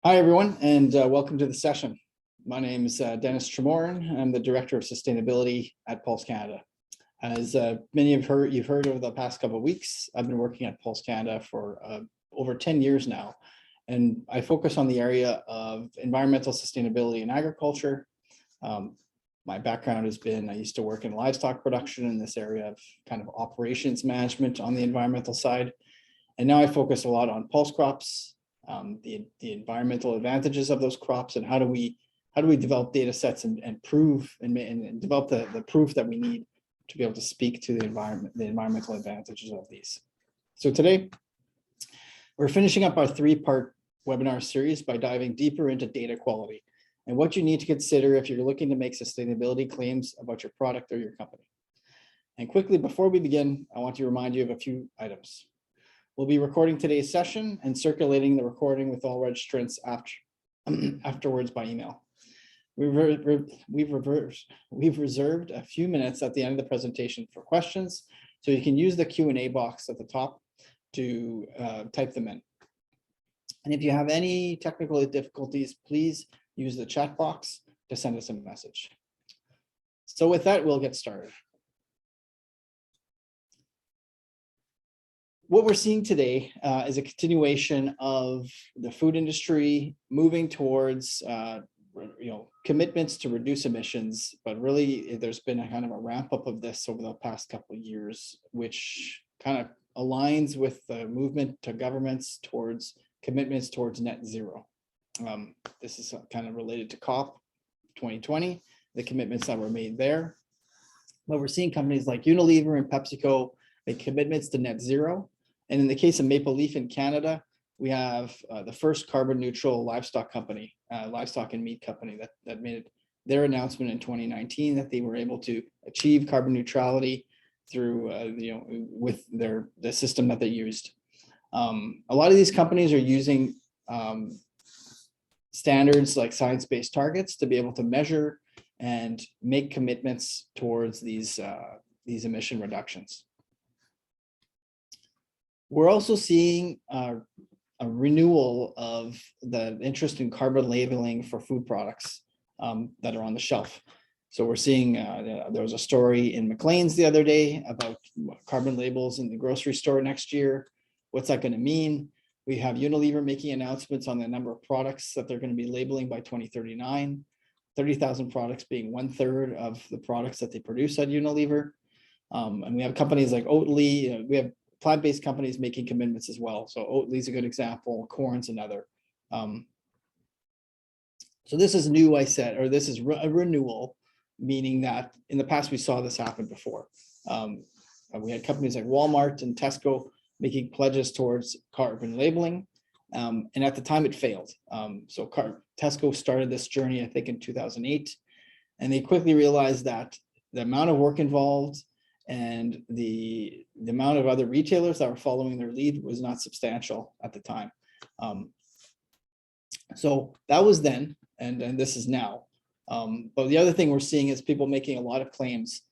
Hi, everyone, and welcome to the session. My name is Dennis Tremorin. I'm the Director of Sustainability at Pulse Canada. As many have heard, you've heard over the past couple of weeks, I've been working at Pulse Canada for over 10 years now, and I focus on the area of environmental sustainability in agriculture. My background has been, I used to work in livestock production in this area of kind of operations management on the environmental side. And now I focus a lot on pulse crops, the environmental advantages of those crops, and how do we develop data sets and prove and develop the proof that we need to be able to speak to the environmental advantages of these. So today, we're finishing up our three-part webinar series by diving deeper into data quality and what you need to consider if you're looking to make sustainability claims about your product or your company. And quickly, before we begin, I want to remind you of a few items. We'll be recording today's session and circulating the recording with all registrants afterwards by email. We've reserved a few minutes at the end of the presentation for questions, so you can use the Q&A box at the top to type them in. And if you have any technical difficulties, please use the chat box to send us a message. So with that, we'll get started. What we're seeing today is a continuation of the food industry moving towards commitments to reduce emissions, but really there's been a kind of a ramp up of this over the past couple of years, which kind of aligns with the movement to governments towards commitments towards net zero. This is kind of related to COP 2020, the commitments that were made there. But we're seeing companies like Unilever and PepsiCo make commitments to net zero. And in the case of Maple Leaf in Canada, we have the first carbon neutral livestock company, livestock and meat company that made their announcement in 2019 that they were able to achieve carbon neutrality through, with the system that they used. A lot of these companies are using standards like science-based targets to be able to measure and make commitments towards these emission reductions. We're also seeing a renewal of the interest in carbon labeling for food products that are on the shelf. So we're seeing, there was a story in Maclean's the other day about carbon labels in the grocery store next year. What's that going to mean? We have Unilever making announcements on the number of products that they're going to be labeling by 2039, 30,000 products being 1/3 of the products that they produce at Unilever. And we have companies like Oatly, we have plant-based companies making commitments as well. So Oatly is a good example, Corn's another. So this is new, I said, or this is a renewal, meaning that in the past we saw this happen before. We had companies like Walmart and Tesco making pledges towards carbon labeling, and at the time it failed. So Tesco started this journey, I think, in 2008, and they quickly realized that the amount of work involved and the amount of other retailers that were following their lead was not substantial at the time. So that was then, and this is now. But the other thing we're seeing is people making a lot of claims.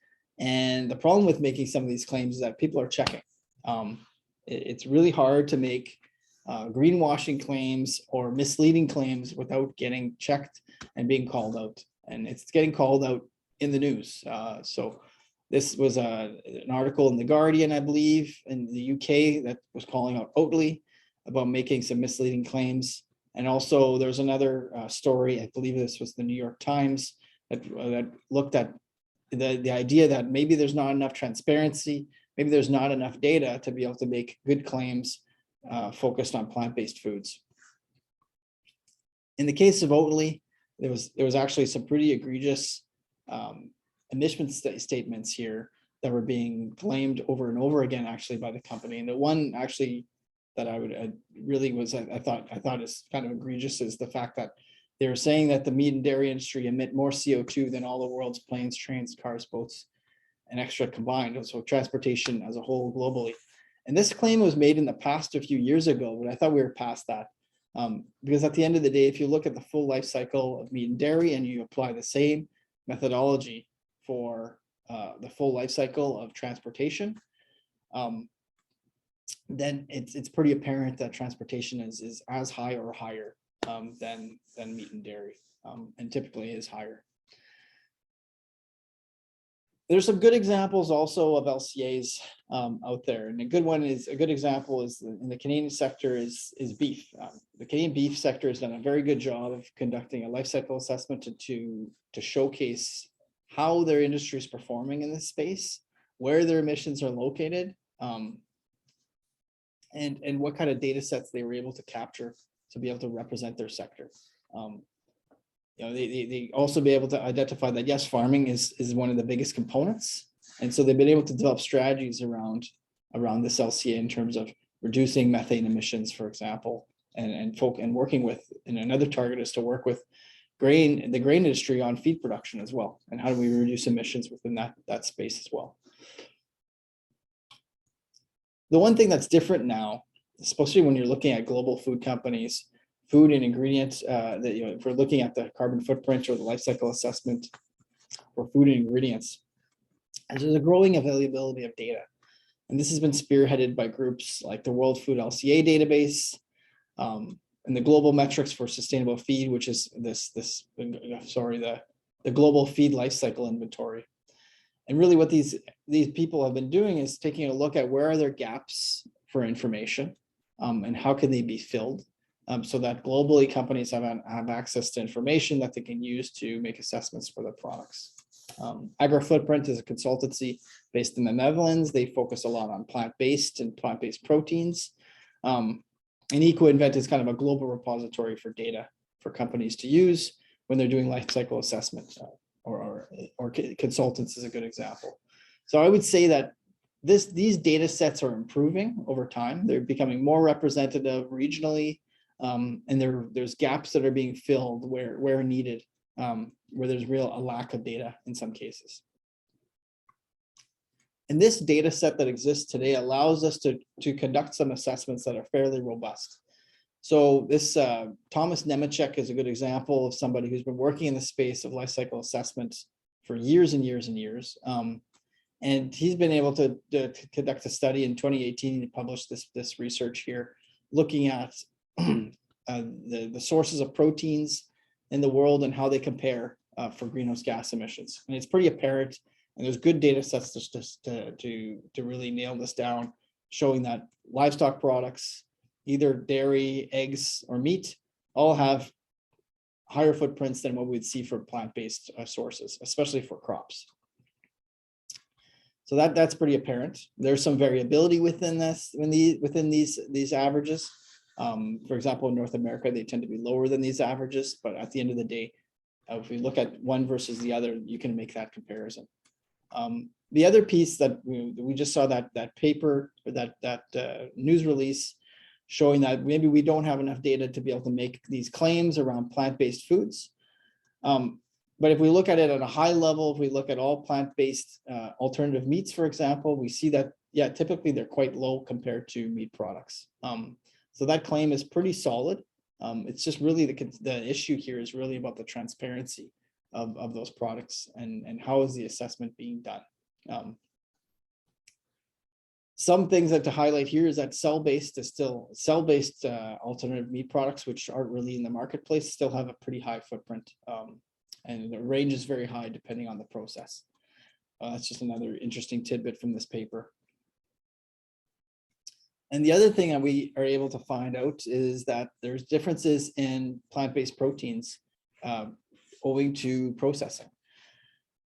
And the problem with making some of these claims is that people are checking. It's really hard to make greenwashing claims or misleading claims without getting checked and being called out. And it's getting called out in the news. So this was an article in The Guardian, I believe, in the UK that was calling out Oatly about making some misleading claims. And also there's another story, I believe this was the New York Times, that looked at the idea that maybe there's not enough transparency, maybe there's not enough data to be able to make good claims focused on plant-based foods. In the case of Oatly, there was actually some pretty egregious emission statements here that were being claimed over and over again, actually, by the company. And the one actually that I thought is kind of egregious is the fact that they were saying that the meat and dairy industry emit more CO2 than all the world's planes, trains, cars, boats, and extra combined, so transportation as a whole globally. And this claim was made in the past a few years ago, but I thought we were past that. Because at the end of the day, if you look at the full life cycle of meat and dairy and you apply the same methodology for the full life cycle of transportation, then it's pretty apparent that transportation is as high or higher than meat and dairy, and typically is higher. There's some good examples also of LCAs out there, and a good example is in the Canadian sector is beef. The Canadian beef sector has done a very good job of conducting a life cycle assessment to showcase how their industry is performing in this space, where their emissions are located, and what kind of data sets they were able to capture to be able to represent their sector. They also be able to identify that, yes, farming is one of the biggest components. And so they've been able to develop strategies around this LCA in terms of reducing methane emissions, for example, and working with, and another target is to work with the grain industry on feed production as well. And how do we reduce emissions within that space as well? The one thing that's different now, especially when you're looking at global food companies, food and ingredients, if we're looking at the carbon footprint or the life cycle assessment for food and ingredients, there's a growing availability of data. And this has been spearheaded by groups like the World Food LCA database, and the global metrics for sustainable feed, which is the global feed life cycle inventory. And really what these people have been doing is taking a look at where are there gaps for information, and how can they be filled, so that globally companies have access to information that they can use to make assessments for their products. AgriFootprint is a consultancy based in the Netherlands. They focus a lot on plant-based and plant-based proteins. And EcoInvent is kind of a global repository for data for companies to use when they're doing life cycle assessment, or consultants is a good example. So I would say that these data sets are improving over time. They're becoming more representative regionally, and there's gaps that are being filled where needed, where there's a lack of data in some cases. And this data set that exists today allows us to conduct some assessments that are fairly robust. So this Thomas Nemechek is a good example of somebody who's been working in the space of life cycle assessments for years and years and years. And he's been able to conduct a study in 2018. He published this research here, looking at the sources of proteins in the world and how they compare for greenhouse gas emissions. And it's pretty apparent, and there's good data sets to really nail this down, showing that livestock products, either dairy, eggs, or meat, all have higher footprints than what we'd see for plant-based sources, especially for crops. So that's pretty apparent. There's some variability within these averages. For example, in North America, they tend to be lower than these averages, but at the end of the day, if we look at one versus the other, you can make that comparison. The other piece that we just saw, that paper, or that news release, showing that maybe we don't have enough data to be able to make these claims around plant-based foods. But if we look at it at a high level, if we look at all plant-based alternative meats, for example, we see that, yeah, typically they're quite low compared to meat products. So that claim is pretty solid. It's just really the issue here is really about the transparency of those products and how is the assessment being done. Some things that to highlight here is that cell-based alternative meat products, which aren't really in the marketplace, still have a pretty high footprint, and the range is very high depending on the process. That's just another interesting tidbit from this paper. And the other thing that we are able to find out is that there's differences in plant-based proteins owing to processing.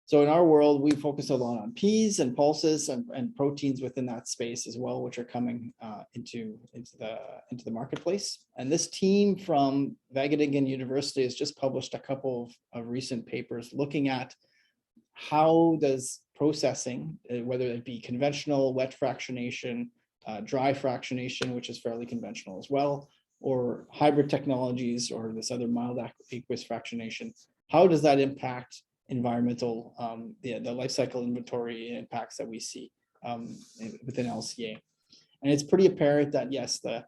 So in our world, we focus a lot on peas and pulses and proteins within that space as well, which are coming into the marketplace. And this team from Wageningen University has just published a couple of recent papers looking at how does processing, whether it be conventional wet fractionation, dry fractionation, which is fairly conventional as well, or hybrid technologies, or this other mild aqueous fractionation, how does that impact environmental, the life cycle inventory impacts that we see within LCA. And it's pretty apparent that yes, the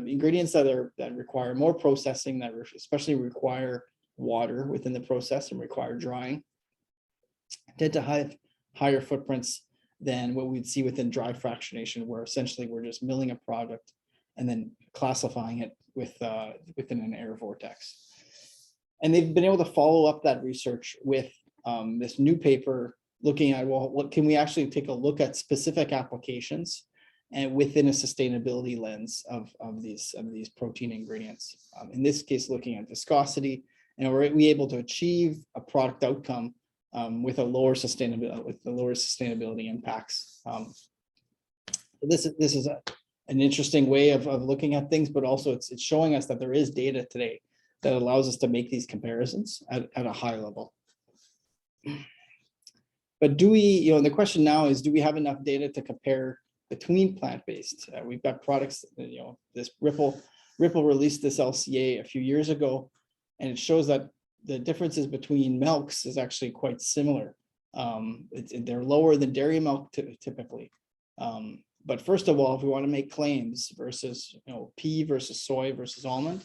ingredients that require more processing, that especially require water within the process and require drying, tend to have higher footprints than what we'd see within dry fractionation, where essentially we're just milling a product and then classifying it within an air vortex. And they've been able to follow up that research with this new paper looking at, well, what can we actually take a look at specific applications and within a sustainability lens of these protein ingredients. In this case, looking at viscosity, and we're able to achieve a product outcome with the lower sustainability impacts. This is an interesting way of looking at things, but also it's showing us that there is data today that allows us to make these comparisons at a high level. But do we, the question now is, do we have enough data to compare between plant-based? We've got products, this Ripple released this LCA a few years ago, and it shows that the differences between milks is actually quite similar. They're lower than dairy milk typically. But first of all, if we want to make claims versus pea versus soy versus almond,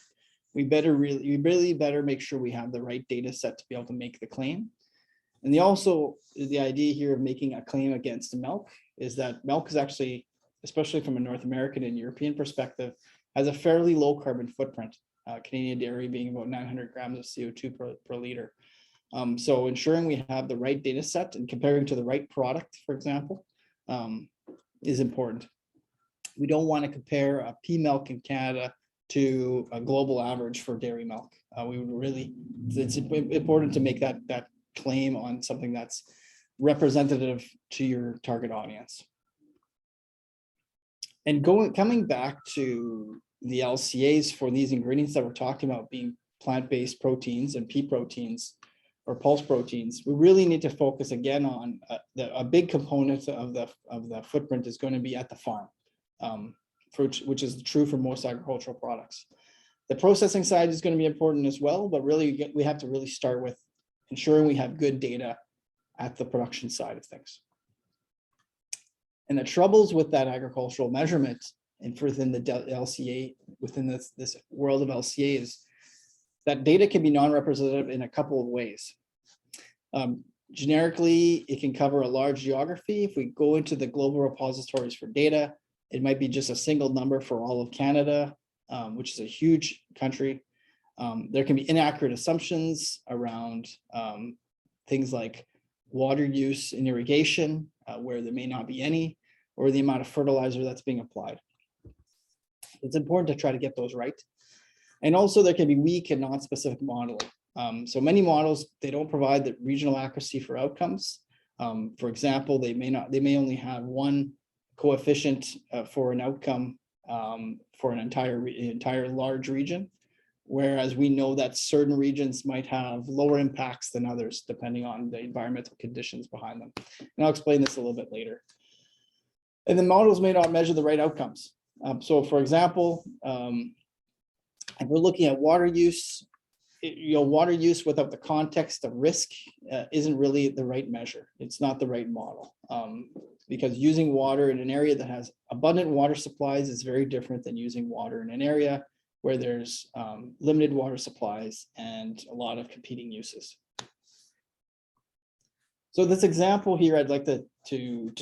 we really better make sure we have the right data set to be able to make the claim. And the idea here of making a claim against milk is that milk is actually, especially from a North American and European perspective, has a fairly low carbon footprint. Canadian dairy being about 900 grams of CO2 per liter. So ensuring we have the right data set and comparing to the right product, for example, is important. We don't want to compare a pea milk in Canada to a global average for dairy milk. It's important to make that claim on something that's representative to your target audience. And coming back to the LCAs for these ingredients that we're talking about being plant-based proteins and pea proteins or pulse proteins, we really need to focus again on a big component of the footprint is going to be at the farm, which is true for most agricultural products. The processing side is going to be important as well, but really we have to really start with ensuring we have good data at the production side of things. And the troubles with that agricultural measurement and within the LCA, within this world of LCA, is that data can be non-representative in a couple of ways. Generically, it can cover a large geography. If we go into the global repositories for data, it might be just a single number for all of Canada, which is a huge country. There can be inaccurate assumptions around things like water use in irrigation, where there may not be any, or the amount of fertilizer that's being applied. It's important to try to get those right. And also there can be weak and non-specific modeling. So many models, they don't provide the regional accuracy for outcomes. For example, they may only have one coefficient for an outcome for an entire large region, whereas we know that certain regions might have lower impacts than others, depending on the environmental conditions behind them. And I'll explain this a little bit later. And the models may not measure the right outcomes. So for example, if we're looking at water use, water use without the context of risk isn't really the right measure. It's not the right model, because using water in an area that has abundant water supplies is very different than using water in an area where there's limited water supplies and a lot of competing uses. So this example here I'd like to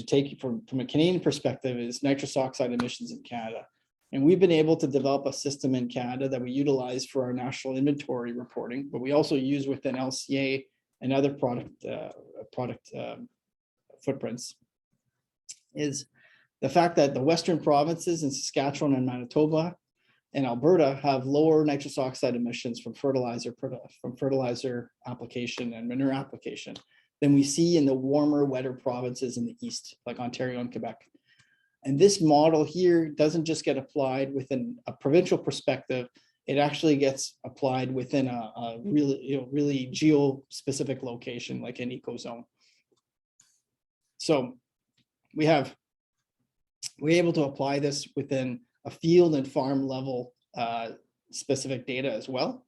take from a Canadian perspective is nitrous oxide emissions in Canada. And we've been able to develop a system in Canada that we utilize for our national inventory reporting, but we also use within LCA and other product footprints, is the fact that the Western provinces in Saskatchewan and Manitoba and Alberta have lower nitrous oxide emissions from fertilizer application and manure application than we see in the warmer, wetter provinces in the east, like Ontario and Quebec. And this model here doesn't just get applied within a provincial perspective, it actually gets applied within a really geo-specific location, like an ecozone. So we're able to apply this within a field and farm level specific data as well.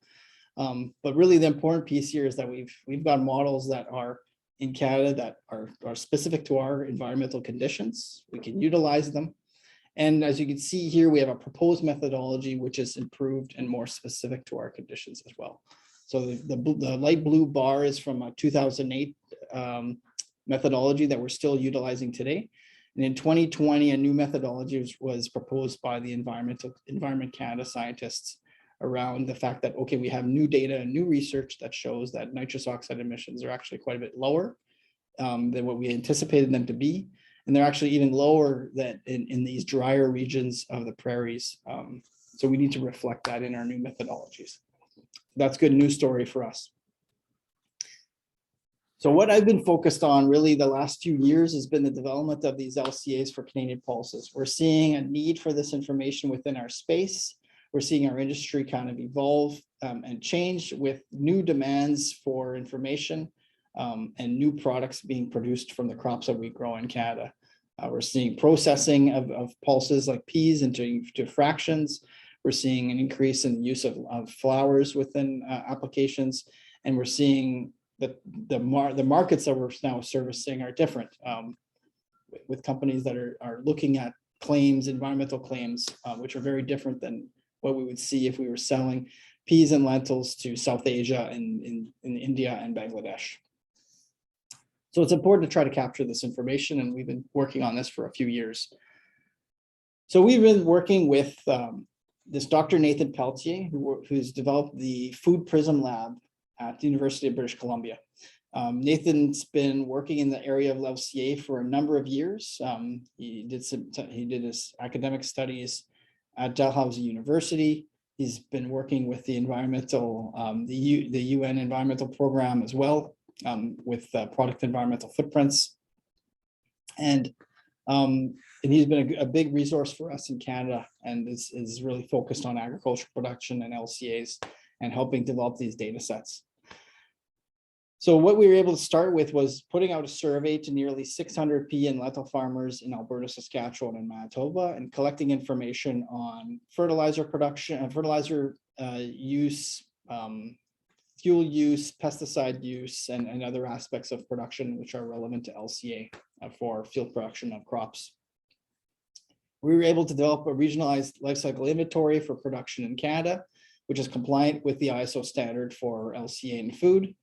But really the important piece here is that we've got models that are in Canada that are specific to our environmental conditions. We can utilize them. And as you can see here, we have a proposed methodology which is improved and more specific to our conditions as well. So the light blue bar is from a 2008 methodology that we're still utilizing today. And in 2020, a new methodology was proposed by the Environment Canada scientists around the fact that, okay, we have new data and new research that shows that nitrous oxide emissions are actually quite a bit lower than what we anticipated them to be. And they're actually even lower than in these drier regions of the prairies. So we need to reflect that in our new methodologies. That's good news story for us. So what I've been focused on really the last few years has been the development of these LCAs for Canadian pulses. We're seeing a need for this information within our space. We're seeing our industry kind of evolve and change with new demands for information and new products being produced from the crops that we grow in Canada. We're seeing processing of pulses like peas into fractions. We're seeing an increase in the use of flowers within applications, and we're seeing that the markets that we're now servicing are different with companies that are looking at claims, environmental claims, which are very different than what we would see if we were selling peas and lentils to South Asia and in India and Bangladesh. So it's important to try to capture this information, and we've been working on this for a few years. So we've been working with this Dr. Nathan Pelletier, who's developed the Food Prism Lab at the University of British Columbia. Nathan's been working in the area of LCA for a number of years. He did his academic studies at Dalhousie University. He's been working with the environmental, the UN environmental program as well, with product environmental footprints. And he's been a big resource for us in Canada, and is really focused on agricultural production and LCAs and helping develop these data sets. So what we were able to start with was putting out a survey to nearly 600 pea and lentil farmers in Alberta, Saskatchewan, and Manitoba, and collecting information on fertilizer production and fertilizer use, fuel use, pesticide use, and other aspects of production which are relevant to LCA for field production of crops. We were able to develop a regionalized life cycle inventory for production in Canada, which is compliant with the ISO standard for LCA in food.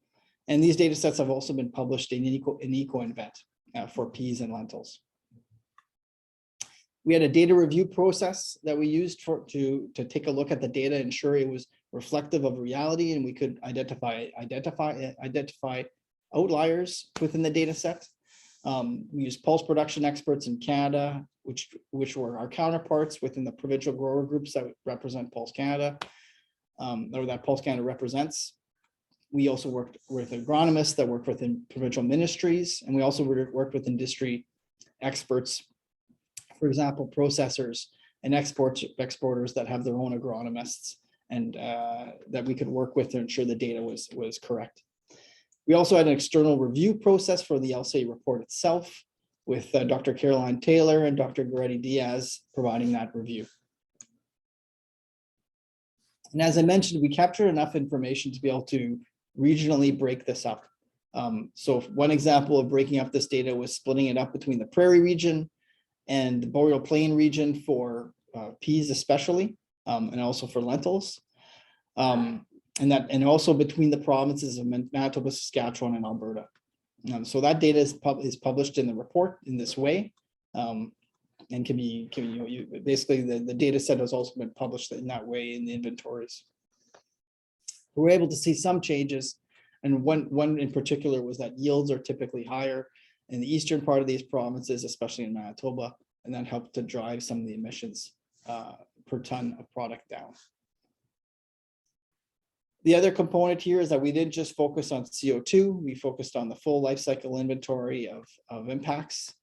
And these data sets have also been published in EcoInvent for peas and lentils. We had a data review process that we used to take a look at the data, ensure it was reflective of reality, and we could identify outliers within the data set. We used pulse production experts in Canada, which were our counterparts within the provincial grower groups that represent Pulse Canada, or that Pulse Canada represents. We also worked with agronomists that work within provincial ministries, and we also worked with industry experts, for example, processors and exporters that have their own agronomists, and that we could work with to ensure the data was correct. We also had an external review process for the LCA report itself, with Dr. Caroline Taylor and Dr. Goretti Diaz providing that review. And as I mentioned, we captured enough information to be able to regionally break this up. So one example of breaking up this data was splitting it up between the prairie region and the boreal plain region for peas especially, and also for lentils. And also between the provinces of Manitoba, Saskatchewan, and Alberta. So that data is published in the report in this way, and basically the data set has also been published in that way in the inventories. We're able to see some changes, and one in particular was that yields are typically higher in the eastern part of these provinces, especially in Manitoba, and that helped to drive some of the emissions per ton of product down. The other component here is that we didn't just focus on CO2, we focused on the full life cycle inventory of impacts,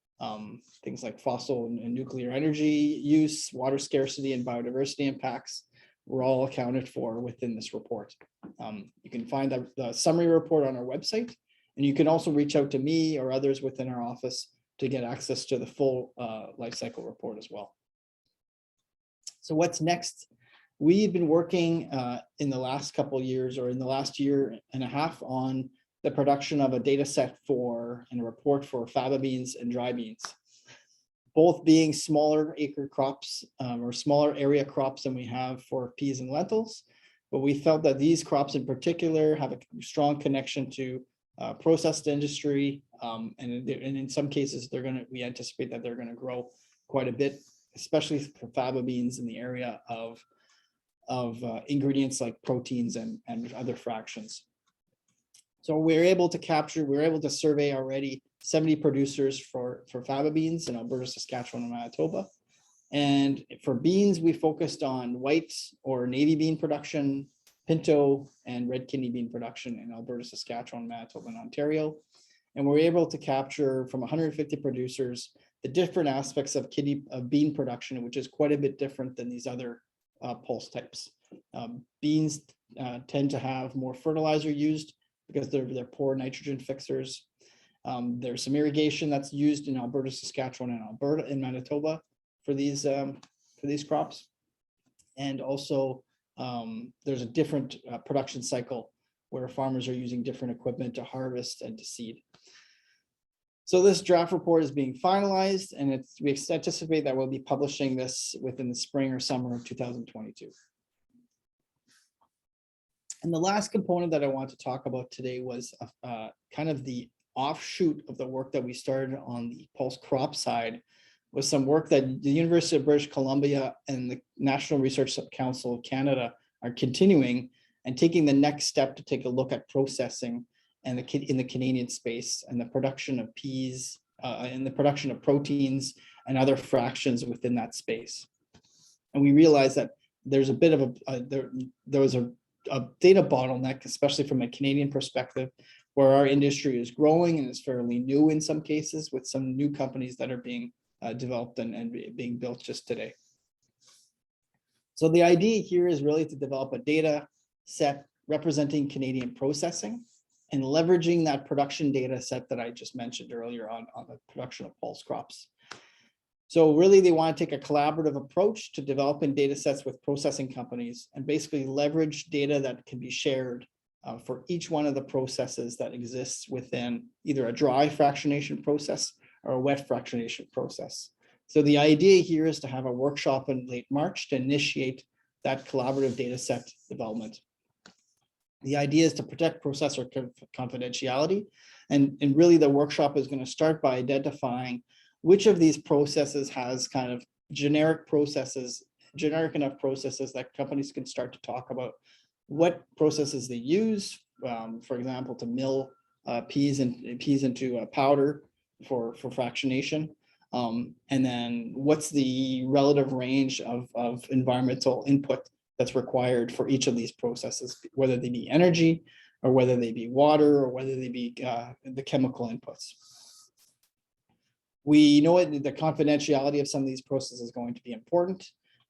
things like fossil and nuclear energy use, water scarcity, and biodiversity impacts were all accounted for within this report. You can find the summary report on our website, and you can also reach out to me or others within our office to get access to the full life cycle report as well. So what's next? We've been working in the last couple of years, or in the last year and a half, on the production of a data set and a report for faba beans and dry beans, both being smaller acre crops or smaller area crops than we have for peas and lentils. But we felt that these crops in particular have a strong connection to processed industry And in some cases, we anticipate that they're going to grow quite a bit, especially for faba beans in the area of ingredients like proteins and other fractions. So we're able to survey already 70 producers for faba beans in Alberta, Saskatchewan, and Manitoba. And for beans, we focused on white or navy bean production, pinto, and red kidney bean production in Alberta, Saskatchewan, Manitoba, and Ontario. And we're able to capture from 150 producers the different aspects of bean production, which is quite a bit different than these other pulse types. Beans tend to have more fertilizer used because they're poor nitrogen fixers. There's some irrigation that's used in Alberta, Saskatchewan, and Manitoba for these crops. And also there's a different production cycle where farmers are using different equipment to harvest and to seed. So this draft report is being finalized, and we anticipate that we'll be publishing this within the spring or summer of 2022. And the last component that I want to talk about today was kind of the offshoot of the work that we started on the pulse crop side, was some work that the University of British Columbia and the National Research Council of Canada are continuing and taking the next step to take a look at processing and in the Canadian space and the production of peas and the production of proteins and other fractions within that space. And we realized that there's a bit of there was a data bottleneck, especially from a Canadian perspective, where our industry is growing and is fairly new in some cases, with some new companies that are being developed and being built just today. So the idea here is really to develop a data set representing Canadian processing and leveraging that production data set that I just mentioned earlier on the production of pulse crops. So really they want to take a collaborative approach to developing data sets with processing companies and basically leverage data that can be shared for each one of the processes that exists within either a dry fractionation process or a wet fractionation process. So the idea here is to have a workshop in late March to initiate that collaborative data set development. The idea is to protect processor confidentiality, and really the workshop is going to start by identifying which of these processes has kind of generic enough processes that companies can start to talk about what processes they use, for example, to mill peas into powder for fractionation. And then what's the relative range of environmental input that's required for each of these processes, whether they be energy or whether they be water or whether they be the chemical inputs. We know the confidentiality of some of these processes is going to be important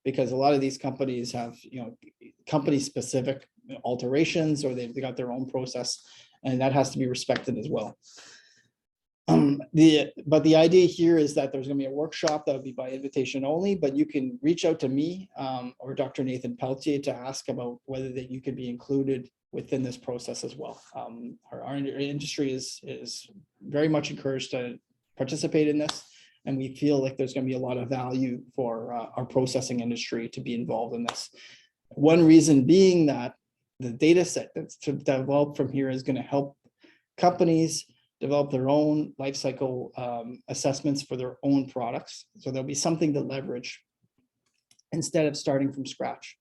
because a lot of these companies have, company specific alterations, or they've got their own process, and that has to be respected as well. But the idea here is that there's going to be a workshop that will be by invitation only, but you can reach out to me or Dr. Nathan Pelletier to ask about whether that you could be included within this process as well. Our industry is very much encouraged to participate in this, and we feel like there's going to be a lot of value for our processing industry to be involved in this. One reason being that the data set that's developed from here is going to help companies develop their own life cycle assessments for their own products. So there'll be something to leverage instead of starting from scratch.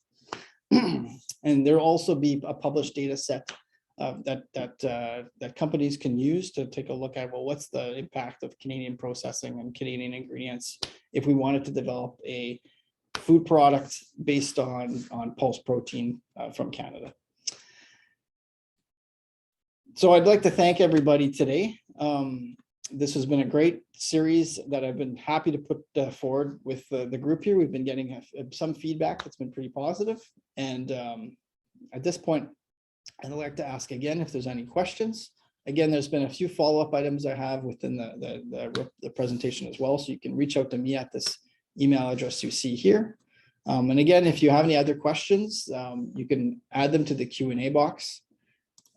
And there'll also be a published data set that companies can use to take a look at, well, what's the impact of Canadian processing and Canadian ingredients if we wanted to develop a food product based on pulse protein from Canada. So I'd like to thank everybody today. This has been a great series that I've been happy to put forward with the group here. We've been getting some feedback that's been pretty positive. And at this point, I'd like to ask again if there's any questions. Again, there's been a few follow-up items I have within the presentation as well. So you can reach out to me at this email address you see here. And again, if you have any other questions, you can add them to the Q&A box.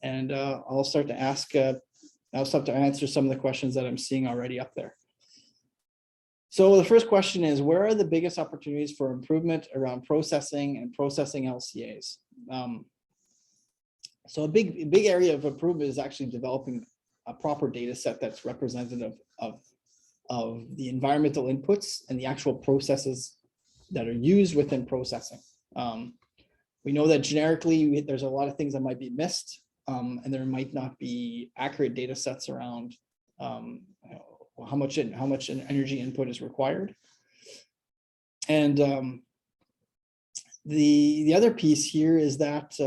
And I'll start to answer some of the questions that I'm seeing already up there. So the first question is, where are the biggest opportunities for improvement around processing and processing LCAs? So a big area of improvement is actually developing a proper data set that's representative of the environmental inputs and the actual processes that are used within processing. We know that generically there's a lot of things that might be missed, and there might not be accurate data sets around how much energy input is required. And the other piece here is that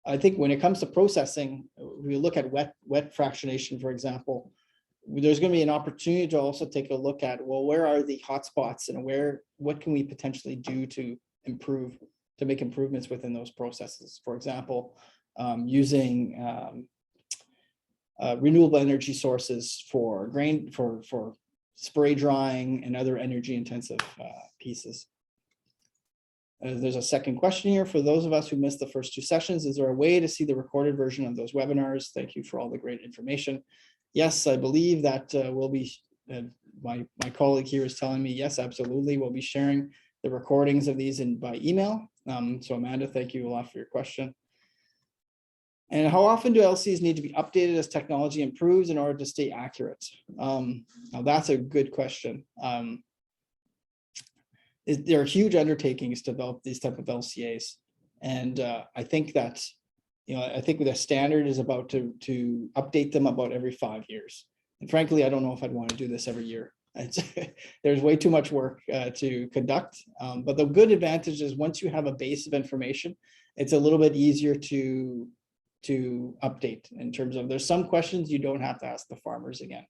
I think when it comes to processing, we look at wet fractionation, for example, there's going to be an opportunity to also take a look at, well, where are the hotspots and what can we potentially do to make improvements within those processes? For example, using renewable energy sources for spray drying and other energy intensive pieces. There's a second question here. For those of us who missed the first 2 sessions, is there a way to see the recorded version of those webinars? Thank you for all the great information. Yes, I believe that will be, my colleague here is telling me, yes, absolutely. We'll be sharing the recordings of these by email. So Amanda, thank you a lot for your question. And how often do LCs need to be updated as technology improves in order to stay accurate? Now that's a good question. There are huge undertakings to develop these type of LCAs. And I think that, I think the standard is about to update them about every 5 years. And frankly, I don't know if I'd want to do this every year. There's way too much work to conduct. But the good advantage is once you have a base of information, it's a little bit easier to update in terms of, there's some questions you don't have to ask the farmers again,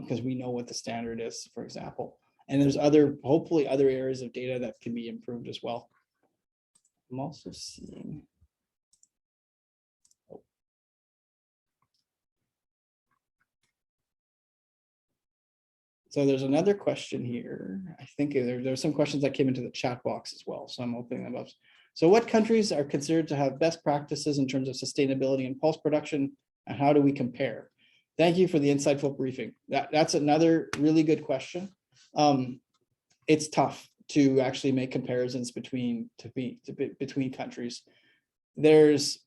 because we know what the standard is, for example. And there's hopefully other areas of data that can be improved as well. I'm also seeing. So there's another question here. I think there's some questions that came into the chat box as well. So I'm opening them up. So what countries are considered to have best practices in terms of sustainability and pulse production, and how do we compare? Thank you for the insightful briefing. That's another really good question. It's tough to actually make comparisons between countries. There's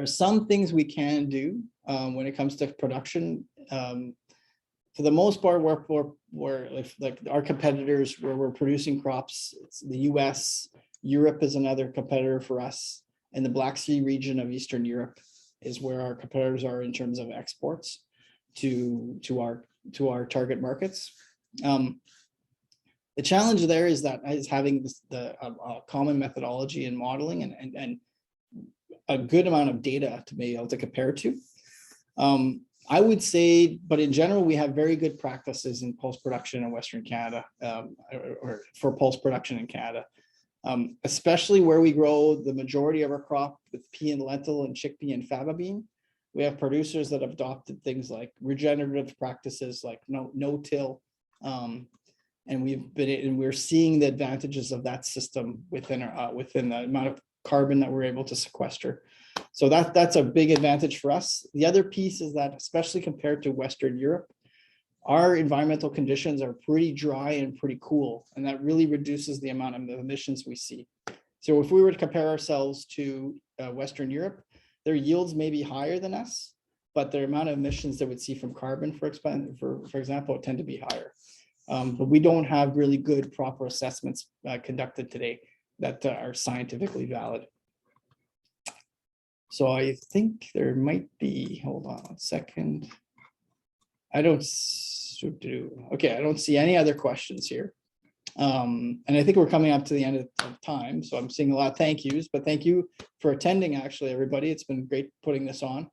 some things we can do when it comes to production. For the most part, we're like our competitors, where we're producing crops, it's the US, Europe is another competitor for us, and the Black Sea region of Eastern Europe is where our competitors are in terms of exports to our target markets. The challenge there is having a common methodology and modeling and a good amount of data to be able to compare to. I would say, but in general, we have very good practices in pulse production in Western Canada, or for pulse production in Canada, especially where we grow the majority of our crop with pea and lentil and chickpea and faba bean. We have producers that have adopted things like regenerative practices, like no-till, and we're seeing the advantages of that system within the amount of carbon that we're able to sequester. So that's a big advantage for us. The other piece is that, especially compared to Western Europe, our environmental conditions are pretty dry and pretty cool, and that really reduces the amount of emissions we see. So if we were to compare ourselves to Western Europe, their yields may be higher than us, but the amount of emissions that we'd see from carbon, for example, tend to be higher. But we don't have really good, proper assessments conducted today that are scientifically valid. So I think there might be, hold on a second. I don't see any other questions here. And I think we're coming up to the end of time. So I'm seeing a lot of thank yous, but thank you for attending, actually, everybody. It's been great putting this on.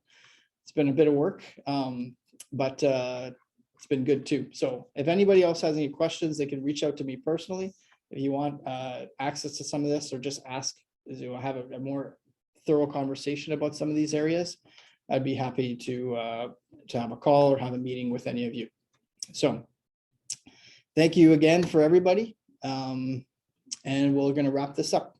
It's been a bit of work, but it's been good too. So if anybody else has any questions, they can reach out to me personally. If you want access to some of this, or just ask, have a more thorough conversation about some of these areas, I'd be happy to have a call or have a meeting with any of you. So thank you again for everybody. And we're going to wrap this up.